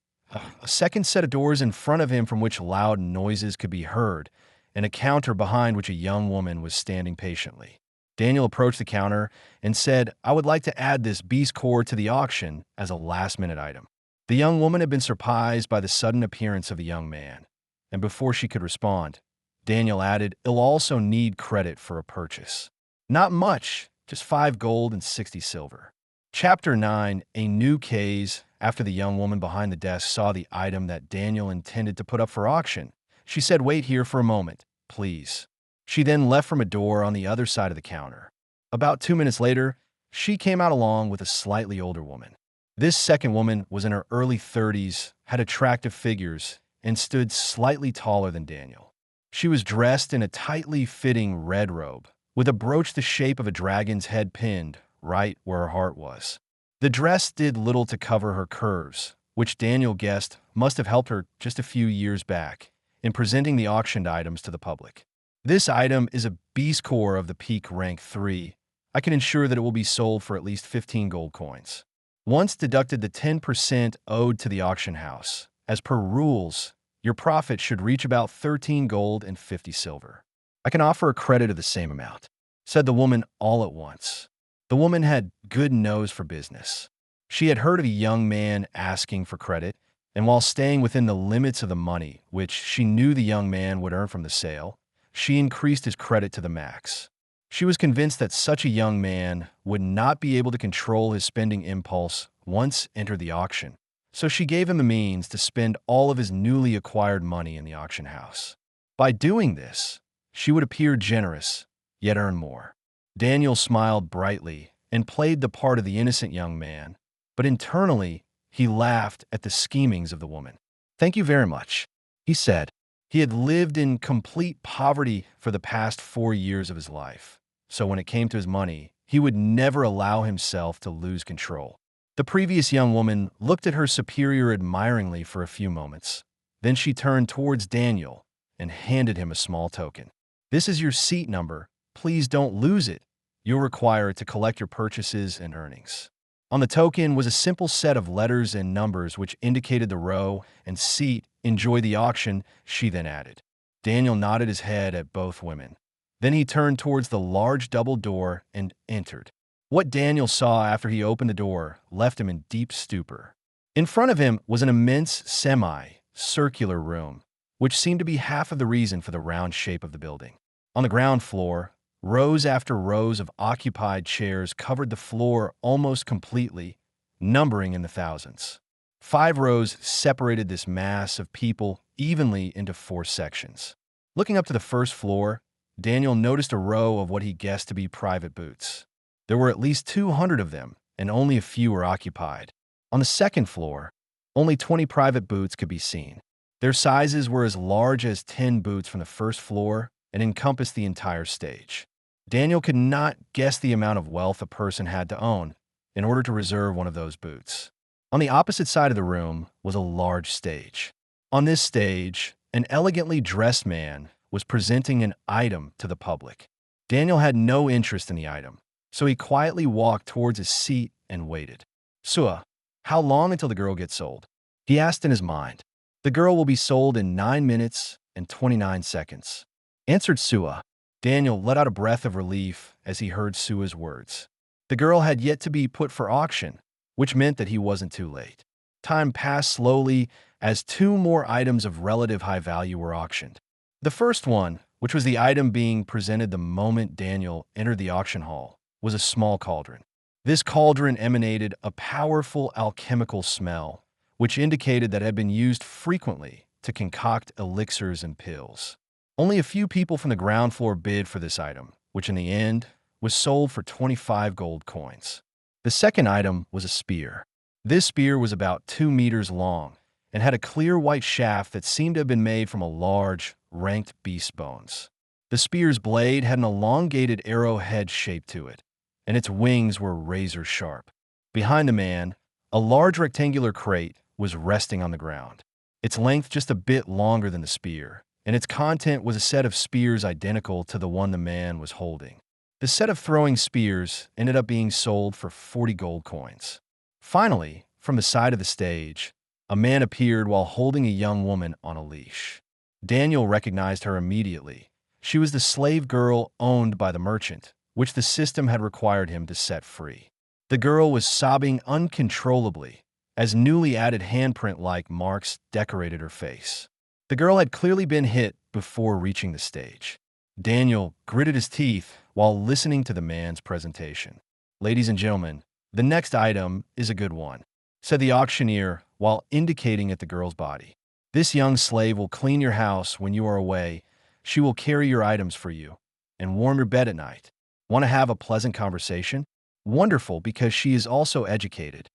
Speaker 1: a second set of doors in front of him from which loud noises could be heard, and a counter behind which a young woman was standing patiently. Daniel approached the counter and said, "I would like to add this beast core to the auction as a last-minute item." The young woman had been surprised by the sudden appearance of the young man, and before she could respond, Daniel added, "It'll also need credit for a purchase." "Not much, just 5 gold and 60 silver. Chapter 9, A New Case. After the young woman behind the desk saw the item that Daniel intended to put up for auction, she said, "Wait here for a moment, please." She then left from a door on the other side of the counter. About 2 minutes later, she came out along with a slightly older woman. This second woman was in her early 30s, had attractive figures, and stood slightly taller than Daniel. She was dressed in a tightly fitting red robe, with a brooch the shape of a dragon's head pinned right where her heart was. The dress did little to cover her curves, which Daniel guessed must have helped her just a few years back in presenting the auctioned items to the public. "This item is a beast core of the peak rank 3. I can ensure that it will be sold for at least 15 gold coins. Once deducted the 10% owed to the auction house, as per rules, your profit should reach about 13 gold and 50 silver. I can offer a credit of the same amount," said the woman all at once. The woman had good nose for business. She had heard of a young man asking for credit, and while staying within the limits of the money, which she knew the young man would earn from the sale, she increased his credit to the max. She was convinced that such a young man would not be able to control his spending impulse once entered the auction, so she gave him the means to spend all of his newly acquired money in the auction house. By doing this, she would appear generous, yet earn more. Daniel smiled brightly and played the part of the innocent young man, but internally, he laughed at the schemings of the woman. "Thank you very much," he said. He had lived in complete poverty for the past 4 years of his life, so when it came to his money, he would never allow himself to lose control. The previous young woman looked at her superior admiringly for a few moments. Then she turned towards Daniel and handed him a small token. "This is your seat number. Please don't lose it. You'll require it to collect your purchases and earnings." On the token was a simple set of letters and numbers which indicated the row and seat. "Enjoy the auction," she then added. Daniel nodded his head at both women. Then he turned towards the large double door and entered. What Daniel saw after he opened the door left him in deep stupor. In front of him was an immense semi-circular room, which seemed to be half of the reason for the round shape of the building. On the ground floor, rows after rows of occupied chairs covered the floor almost completely, numbering in the thousands. 5 rows separated this mass of people evenly into 4 sections. Looking up to the first floor, Daniel noticed a row of what he guessed to be private booths. There were at least 200 of them, and only a few were occupied. On the second floor, only 20 private booths could be seen. Their sizes were as large as 10 booths from the first floor and encompassed the entire stage. Daniel could not guess the amount of wealth a person had to own in order to reserve one of those booths. On the opposite side of the room was a large stage. On this stage, an elegantly dressed man was presenting an item to the public. Daniel had no interest in the item, so he quietly walked towards his seat and waited. "Sua, how long until the girl gets sold?" he asked in his mind. "The girl will be sold in 9 minutes and 29 seconds," answered Sua. Daniel let out a breath of relief as he heard Sua's words. The girl had yet to be put for auction, which meant that he wasn't too late. Time passed slowly as 2 more items of relative high value were auctioned. The first one, which was the item being presented the moment Daniel entered the auction hall, was a small cauldron. This cauldron emanated a powerful alchemical smell, which indicated that it had been used frequently to concoct elixirs and pills. Only a few people from the ground floor bid for this item, which in the end was sold for 25 gold coins. The second item was a spear. This spear was about 2 meters long and had a clear white shaft that seemed to have been made from a large, ranked beast's bones. The spear's blade had an elongated arrowhead shape to it, and its wings were razor sharp. Behind the man, a large rectangular crate was resting on the ground, its length just a bit longer than the spear, and its content was a set of spears identical to the one the man was holding. The set of throwing spears ended up being sold for 40 gold coins. Finally, from the side of the stage, a man appeared while holding a young woman on a leash. Daniel recognized her immediately. She was the slave girl owned by the merchant, which the system had required him to set free. The girl was sobbing uncontrollably, as newly added handprint-like marks decorated her face. The girl had clearly been hit before reaching the stage. Daniel gritted his teeth while listening to the man's presentation. "Ladies and gentlemen, the next item is a good one," said the auctioneer while indicating at the girl's body. "This young slave will clean your house when you are away. She will carry your items for you and warm your bed at night. Want to have a pleasant conversation? Wonderful, because she is also educated.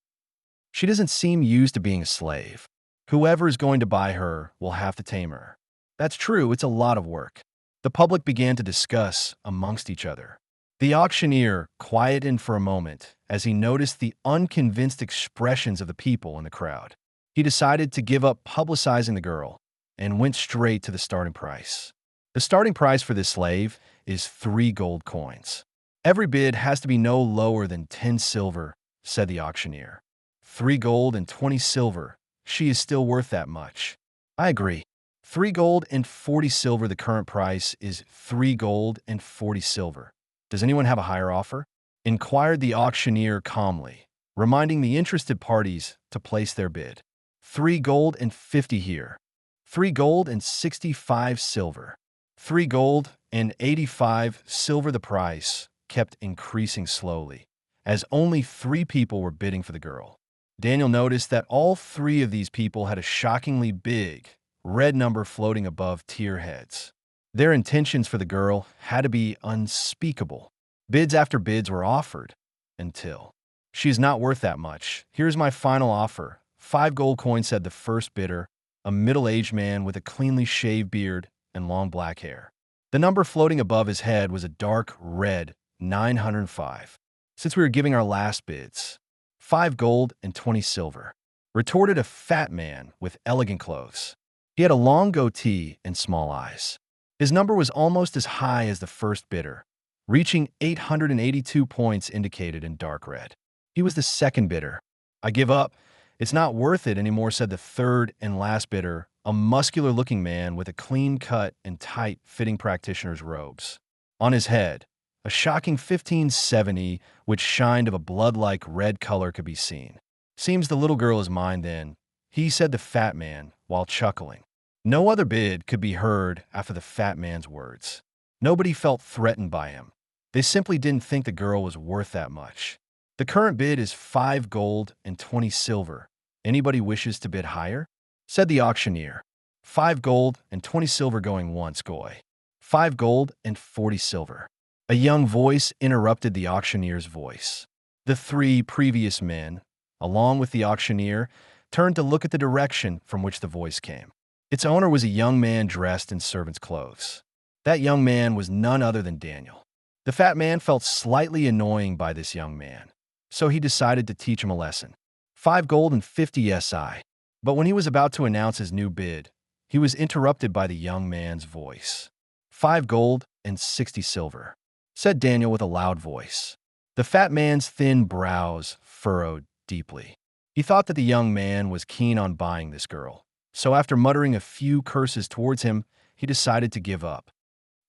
Speaker 1: She doesn't seem used to being a slave. Whoever is going to buy her will have to tame her." "That's true, it's a lot of work." The public began to discuss amongst each other. The auctioneer quieted for a moment as he noticed the unconvinced expressions of the people in the crowd. He decided to give up publicizing the girl and went straight to the starting price. The starting price for this slave is 3 gold coins. "Every bid has to be no lower than 10 silver, said the auctioneer. 3 gold and 20 silver. She is still worth that much." "I agree. 3 gold and 40 silver. The current price is 3 gold and 40 silver. Does anyone have a higher offer?" inquired the auctioneer calmly, reminding the interested parties to place their bid. 3 gold and 50 here. 3 gold and 65 silver. 3 gold and 85 silver. The price kept increasing slowly, as only 3 people were bidding for the girl. Daniel noticed that all 3 of these people had a shockingly big, red number floating above tier heads. Their intentions for the girl had to be unspeakable. Bids after bids were offered, until, "She is not worth that much. Here's my final offer. 5 gold coins," said the first bidder, a middle-aged man with a cleanly shaved beard and long black hair. The number floating above his head was a dark red 905. "Since we are giving our last bids, 5 gold and 20 silver, retorted a fat man with elegant clothes. He had a long goatee and small eyes. His number was almost as high as the first bidder, reaching 882 points indicated in dark red. He was the second bidder. "I give up. It's not worth it anymore," said the third and last bidder, a muscular-looking man with a clean cut and tight-fitting practitioner's robes. On his head, a shocking 1570, which shined of a blood-like red color, could be seen. "Seems the little girl is mine, then," he said, the fat man, while chuckling. No other bid could be heard after the fat man's words. Nobody felt threatened by him. They simply didn't think the girl was worth that much. "The current bid is 5 gold and 20 silver. Anybody wishes to bid higher?" said the auctioneer. 5 gold and 20 silver going once, goy. 5 gold and 40 silver. A young voice interrupted the auctioneer's voice. The 3 previous men, along with the auctioneer, turned to look at the direction from which the voice came. Its owner was a young man dressed in servant's clothes. That young man was none other than Daniel. The fat man felt slightly annoying by this young man, so he decided to teach him a lesson. 5 gold and 50 SI. But when he was about to announce his new bid, he was interrupted by the young man's voice. 5 gold and 60 silver, said Daniel with a loud voice. The fat man's thin brows furrowed deeply. He thought that the young man was keen on buying this girl, so after muttering a few curses towards him, he decided to give up.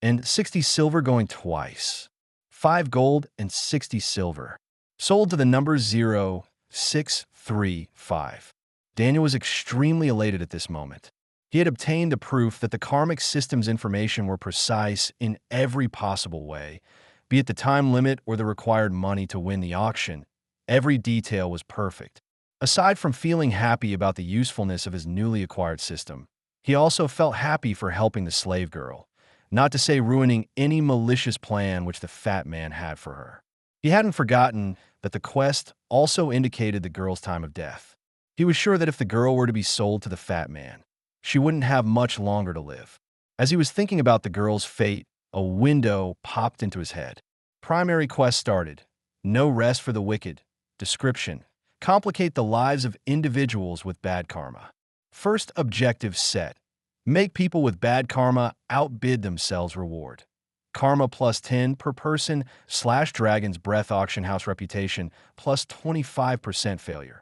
Speaker 1: And 60 silver going twice. 5 gold and 60 silver. Sold to the number 0635. Daniel was extremely elated at this moment. He had obtained the proof that the Karmic System's information were precise in every possible way, be it the time limit or the required money to win the auction. Every detail was perfect. Aside from feeling happy about the usefulness of his newly acquired system, he also felt happy for helping the slave girl, not to say ruining any malicious plan which the fat man had for her. He hadn't forgotten that the quest also indicated the girl's time of death. He was sure that if the girl were to be sold to the fat man, she wouldn't have much longer to live. As he was thinking about the girl's fate, a window popped into his head. Primary quest started. No rest for the wicked. Description: complicate the lives of individuals with bad karma. First objective set: make people with bad karma outbid themselves. Reward: karma plus 10 per person / dragon's breath auction house reputation plus 25% failure.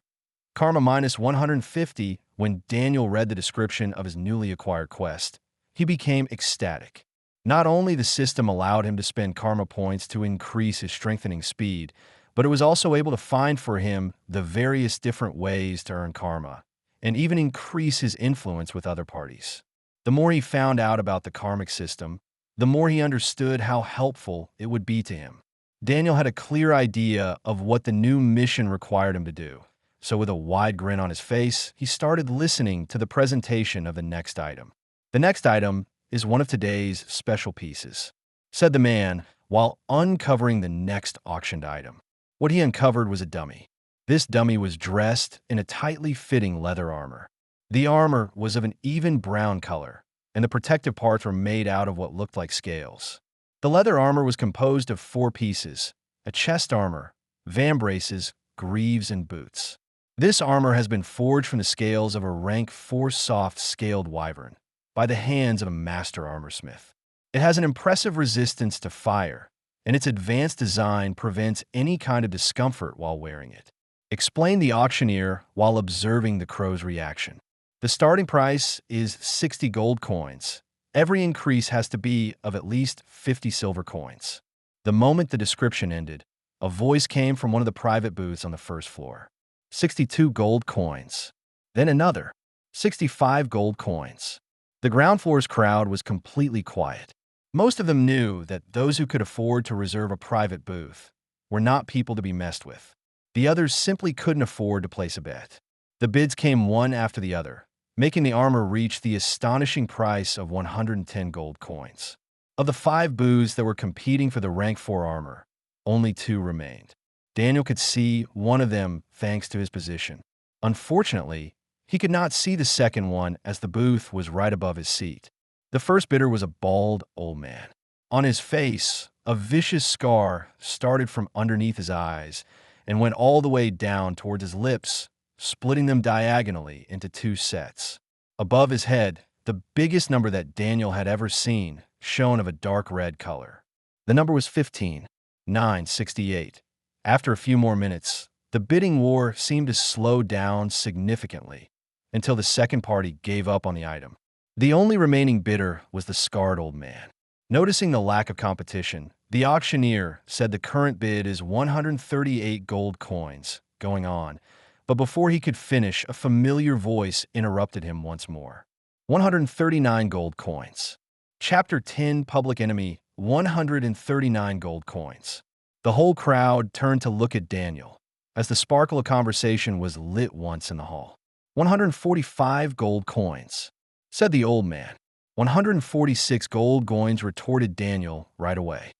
Speaker 1: Karma minus 150. When Daniel read the description of his newly acquired quest, he became ecstatic. Not only the system allowed him to spend karma points to increase his strengthening speed, but it was also able to find for him the various different ways to earn karma, and even increase his influence with other parties. The more he found out about the karmic system, the more he understood how helpful it would be to him. Daniel had a clear idea of what the new mission required him to do, so with a wide grin on his face, he started listening to the presentation of the next item. The next item is one of today's special pieces, said the man while uncovering the next auctioned item. What he uncovered was a dummy. This dummy was dressed in a tightly fitting leather armor. The armor was of an even brown color, and the protective parts were made out of what looked like scales. The leather armor was composed of 4 pieces: a chest armor, vambraces, greaves, and boots. This armor has been forged from the scales of a rank 4 soft scaled wyvern by the hands of a master armorsmith. It has an impressive resistance to fire, and its advanced design prevents any kind of discomfort while wearing it, explained the auctioneer while observing the crow's reaction. The starting price is 60 gold coins. Every increase has to be of at least 50 silver coins. The moment the description ended, a voice came from one of the private booths on the first floor. 62 gold coins. Then another. 65 gold coins. The ground floor's crowd was completely quiet. Most of them knew that those who could afford to reserve a private booth were not people to be messed with. The others simply couldn't afford to place a bet. The bids came one after the other, making the armor reach the astonishing price of 110 gold coins. Of the 5 booths that were competing for the rank 4 armor, only 2 remained. Daniel could see one of them thanks to his position. Unfortunately, he could not see the second one as the booth was right above his seat. The first bidder was a bald old man. On his face, a vicious scar started from underneath his eyes and went all the way down towards his lips, splitting them diagonally into 2 sets. Above his head, the biggest number that Daniel had ever seen, shone of a dark red color. The number was 15, 968. After a few more minutes, the bidding war seemed to slow down significantly until the second party gave up on the item. The only remaining bidder was the scarred old man. Noticing the lack of competition, the auctioneer said the current bid is 138 gold coins, going on, but before he could finish, a familiar voice interrupted him once more. 139 gold coins. Chapter 10, Public Enemy, 139 gold coins. The whole crowd turned to look at Daniel, as the sparkle of conversation was lit once in the hall. 145 gold coins, said the old man. 146 gold coins, retorted Daniel right away.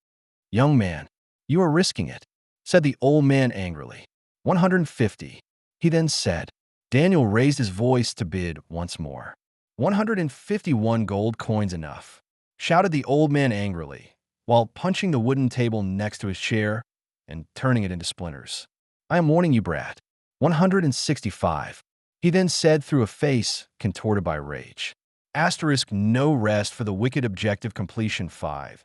Speaker 1: Young man, you are risking it, said the old man angrily. 150, he then said. Daniel raised his voice to bid once more. 151 gold coins enough, shouted the old man angrily, while punching the wooden table next to his chair and turning it into splinters. I am warning you, brat. 165, he then said through a face contorted by rage. Asterisk no rest for the wicked objective completion 5.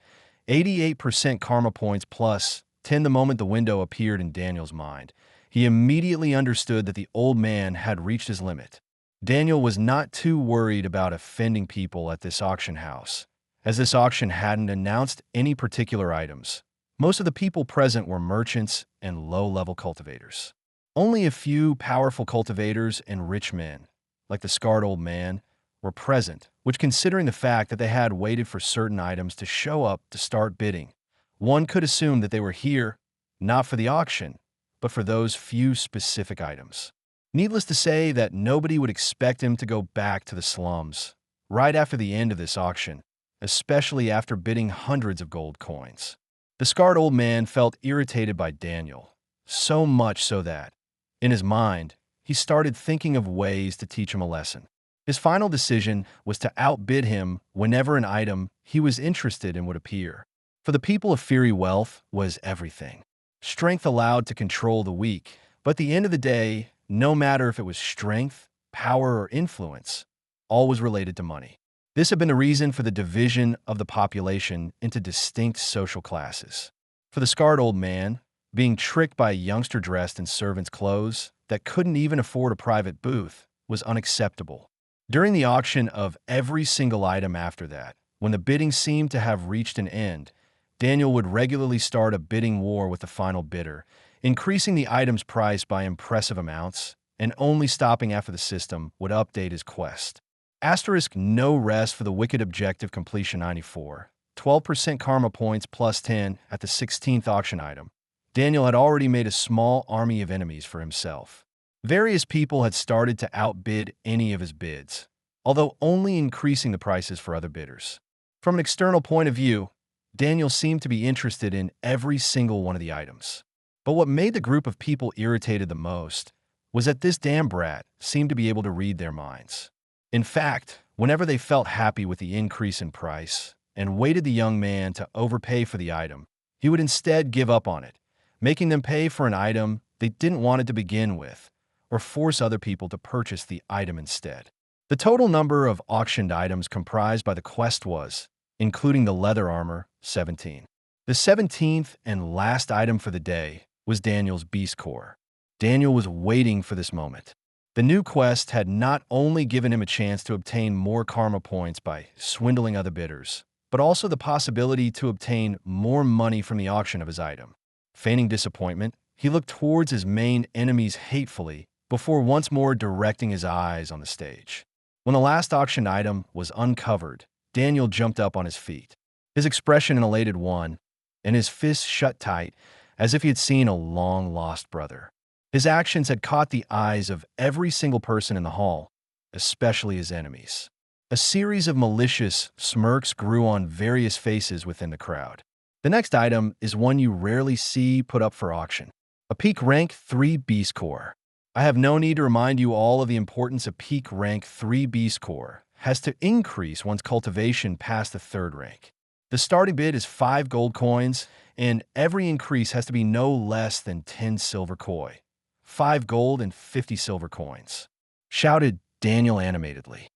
Speaker 1: 88% karma points plus 10 the moment the window appeared in Daniel's mind. He immediately understood that the old man had reached his limit. Daniel was not too worried about offending people at this auction house, as this auction hadn't announced any particular items. Most of the people present were merchants and low-level cultivators. Only a few powerful cultivators and rich men, like the scarred old man, were present, which, considering the fact that they had waited for certain items to show up to start bidding, one could assume that they were here not for the auction, but for those few specific items. Needless to say that nobody would expect him to go back to the slums right after the end of this auction, especially after bidding hundreds of gold coins. The scarred old man felt irritated by Daniel, so much so that, in his mind, he started thinking of ways to teach him a lesson. His final decision was to outbid him whenever an item he was interested in would appear. For the people of Fiery, wealth was everything. Strength allowed to control the weak, but at the end of the day, no matter if it was strength, power, or influence, all was related to money. This had been the reason for the division of the population into distinct social classes. For the scarred old man, being tricked by a youngster dressed in servant's clothes that couldn't even afford a private booth was unacceptable. During the auction of every single item after that, when the bidding seemed to have reached an end, Daniel would regularly start a bidding war with the final bidder, increasing the item's price by impressive amounts, and only stopping after the system would update his quest. Asterisk no rest for the wicked objective completion 94, 12% karma points plus 10 at the 16th auction item. Daniel had already made a small army of enemies for himself. Various people had started to outbid any of his bids, although only increasing the prices for other bidders. From an external point of view, Daniel seemed to be interested in every single one of the items. But what made the group of people irritated the most was that this damn brat seemed to be able to read their minds. In fact, whenever they felt happy with the increase in price and waited the young man to overpay for the item, he would instead give up on it, making them pay for an item they didn't want it to begin with, or force other people to purchase the item instead. The total number of auctioned items comprised by the quest was, including the leather armor, 17. The 17th and last item for the day was Daniel's beast core. Daniel was waiting for this moment. The new quest had not only given him a chance to obtain more karma points by swindling other bidders, but also the possibility to obtain more money from the auction of his item. Feigning disappointment, he looked towards his main enemies hatefully before once more directing his eyes on the stage. When the last auctioned item was uncovered, Daniel jumped up on his feet, his expression an elated one, and his fists shut tight as if he had seen a long-lost brother. His actions had caught the eyes of every single person in the hall, especially his enemies. A series of malicious smirks grew on various faces within the crowd. The next item is one you rarely see put up for auction. A peak rank 3 Beast Core. I have no need to remind you all of the importance a peak rank 3 Beast Core has to increase one's cultivation past the 3rd rank. The starting bid is 5 gold coins, and every increase has to be no less than 10 silver koi. 5 gold and 50 silver coins, shouted Daniel animatedly.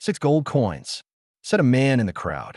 Speaker 1: 6 gold coins, said a man in the crowd.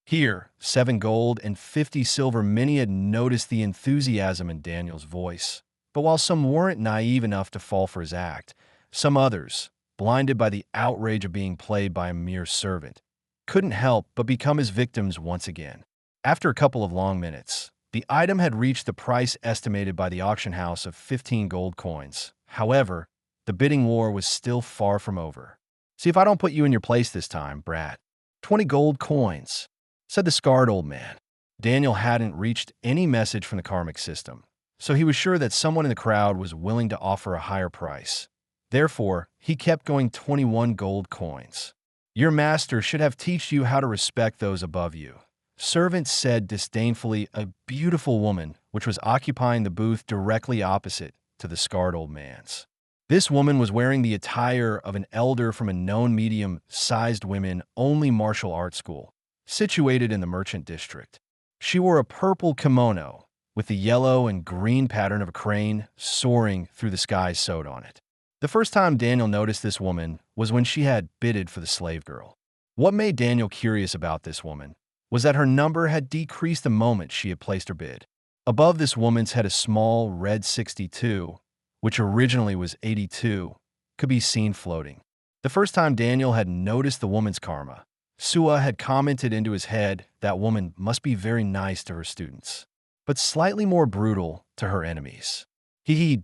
Speaker 1: Here, 7 gold and 50 silver. Many had noticed the enthusiasm in Daniel's voice, but while some weren't naive enough to fall for his act, some others, blinded by the outrage of being played by a mere servant, couldn't help but become his victims once again. After a couple of long minutes, the item had reached the price estimated by the auction house of 15 gold coins. However, the bidding war was still far from over. See if I don't put you in your place this time, brat. 20 gold coins, said the scarred old man. Daniel hadn't reached any message from the Karmic System, so he was sure that someone in the crowd was willing to offer a higher price. Therefore, he kept going. 21 gold coins. Your master should have taught you how to respect those above you, servant said disdainfully. A beautiful woman, which was occupying the booth directly opposite to the scarred old man's. This woman was wearing the attire of an elder from a known medium-sized women-only martial arts school, situated in the merchant district. She wore a purple kimono, with the yellow and green pattern of a crane soaring through the sky sewed on it. The first time Daniel noticed this woman was when she had bidded for the slave girl. What made Daniel curious about this woman was that her number had decreased the moment she had placed her bid. Above this woman's head, a small red 62, which originally was 82, could be seen floating. The first time Daniel had noticed the woman's karma, Sua had commented into his head that woman must be very nice to her students, but slightly more brutal to her enemies.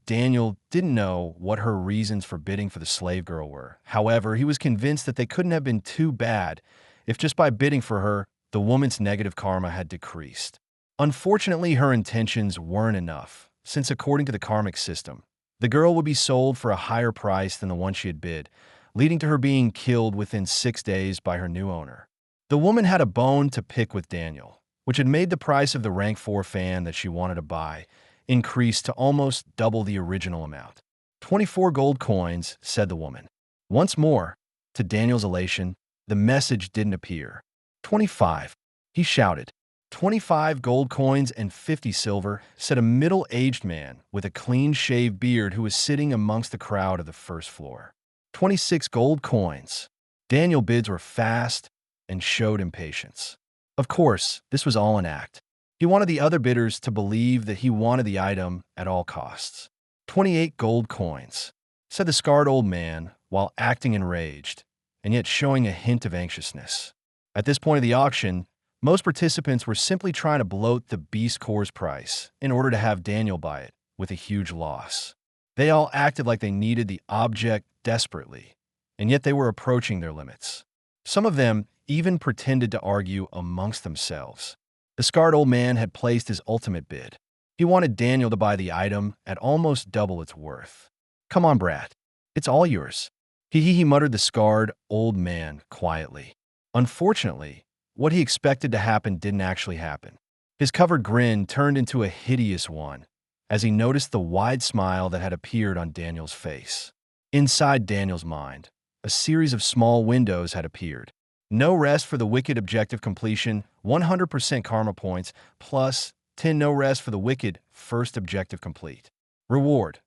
Speaker 1: Daniel didn't know what her reasons for bidding for the slave girl were. However, he was convinced that they couldn't have been too bad if just by bidding for her, the woman's negative karma had decreased. Unfortunately, her intentions weren't enough, since according to the Karmic System, the girl would be sold for a higher price than the one she had bid, leading to her being killed within 6 days by her new owner. The woman had a bone to pick with Daniel, which had made the price of the rank 4 fan that she wanted to buy increase to almost double the original amount. "24 gold coins," said the woman. Once more, to Daniel's elation, the message didn't appear. 25, he shouted. 25 gold coins and 50 silver, said a middle-aged man with a clean-shaved beard who was sitting amongst the crowd of the first floor. 26 gold coins. Daniel's bids were fast and showed impatience. Of course, this was all an act. He wanted the other bidders to believe that he wanted the item at all costs. 28 gold coins, said the scarred old man while acting enraged, and yet showing a hint of anxiousness. At this point of the auction, most participants were simply trying to bloat the beast core's price in order to have Daniel buy it with a huge loss. They all acted like they needed the object desperately, and yet they were approaching their limits. Some of them even pretended to argue amongst themselves. The scarred old man had placed his ultimate bid. He wanted Daniel to buy the item at almost double its worth. "Come on, brat. It's all yours," he muttered the scarred old man quietly. Unfortunately, what he expected to happen didn't actually happen. His covered grin turned into a hideous one as he noticed the wide smile that had appeared on Daniel's face. Inside Daniel's mind, a series of small windows had appeared. No rest for the wicked objective completion, 100% karma points, plus 10 no rest for the wicked first objective complete. Reward,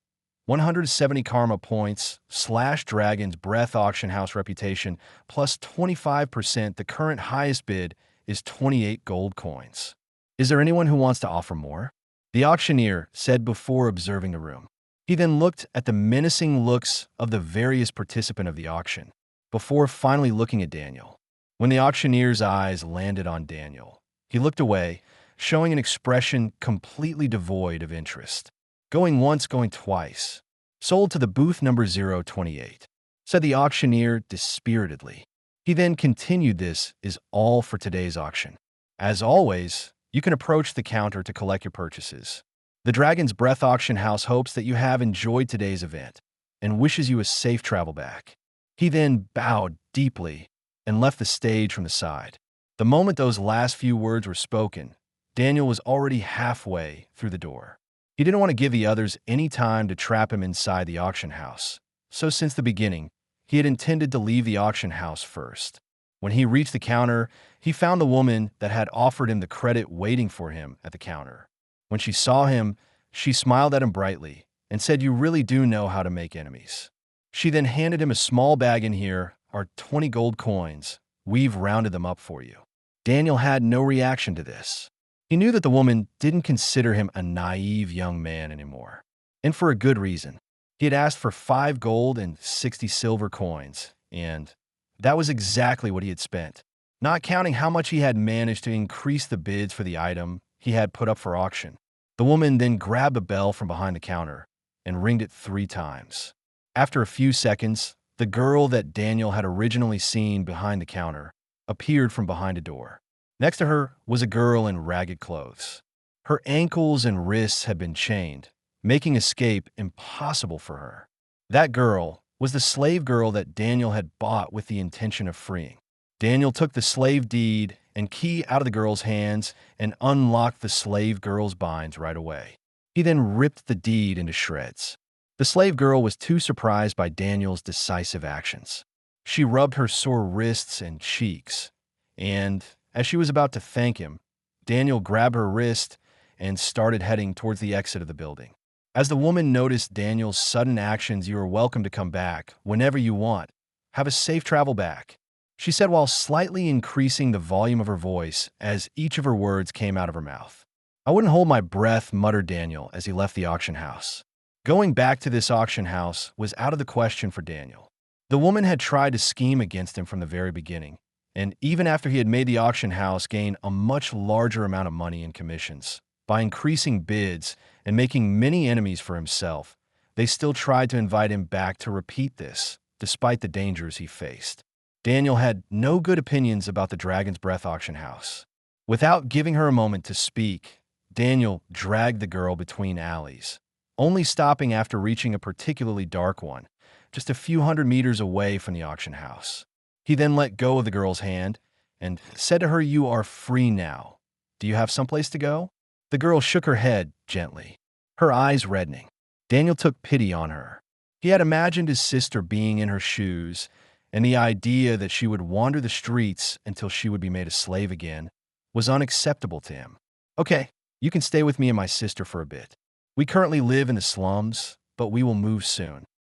Speaker 1: 170 karma points, / Dragon's Breath auction house reputation, plus 25%. The current highest bid is 28 gold coins. "Is there anyone who wants to offer more?" the auctioneer said before observing the room. He then looked at the menacing looks of the various participants of the auction, before finally looking at Daniel. When the auctioneer's eyes landed on Daniel, he looked away, showing an expression completely devoid of interest. "Going once, going twice. Sold to the booth number 028, said the auctioneer dispiritedly. He then continued, "This is all for today's auction. As always, you can approach the counter to collect your purchases. The Dragon's Breath Auction House hopes that you have enjoyed today's event and wishes you a safe travel back." He then bowed deeply and left the stage from the side. The moment those last few words were spoken, Daniel was already halfway through the door. He didn't want to give the others any time to trap him inside the auction house, so since the beginning, he had intended to leave the auction house first. When he reached the counter, he found the woman that had offered him the credit waiting for him at the counter. When she saw him, she smiled at him brightly and said, "You really do know how to make enemies." She then handed him a small bag. "In here are 20 gold coins. We've rounded them up for you." Daniel had no reaction to this. He knew that the woman didn't consider him a naive young man anymore, and for a good reason. He had asked for 5 gold and 60 silver coins, and that was exactly what he had spent, not counting how much he had managed to increase the bids for the item he had put up for auction. The woman then grabbed a bell from behind the counter and ringed it 3 times. After a few seconds, the girl that Daniel had originally seen behind the counter appeared from behind a door. Next to her was a girl in ragged clothes. Her ankles and wrists had been chained, making escape impossible for her. That girl was the slave girl that Daniel had bought with the intention of freeing. Daniel took the slave deed and key out of the girl's hands and unlocked the slave girl's binds right away. He then ripped the deed into shreds. The slave girl was too surprised by Daniel's decisive actions. She rubbed her sore wrists and cheeks, and as she was about to thank him, Daniel grabbed her wrist and started heading towards the exit of the building. As the woman noticed Daniel's sudden actions, "You are welcome to come back whenever you want. Have a safe travel back," she said while slightly increasing the volume of her voice as each of her words came out of her mouth. "I wouldn't hold my breath," muttered Daniel as he left the auction house. Going back to this auction house was out of the question for Daniel. The woman had tried to scheme against him from the very beginning, and even after he had made the auction house gain a much larger amount of money in commissions, by increasing bids and making many enemies for himself, they still tried to invite him back to repeat this, despite the dangers he faced. Daniel had no good opinions about the Dragon's Breath auction house. Without giving her a moment to speak, Daniel dragged the girl between alleys, only stopping after reaching a particularly dark one, just a few hundred meters away from the auction house. He then let go of the girl's hand and said to her, "You are free now. Do you have someplace to go?" The girl shook her head gently, her eyes reddening. Daniel took pity on her. He had imagined his sister being in her shoes, and the idea that she would wander the streets until she would be made a slave again was unacceptable to him. Okay, you can stay with me and my sister for a bit. We currently live in the slums, but we will move soon.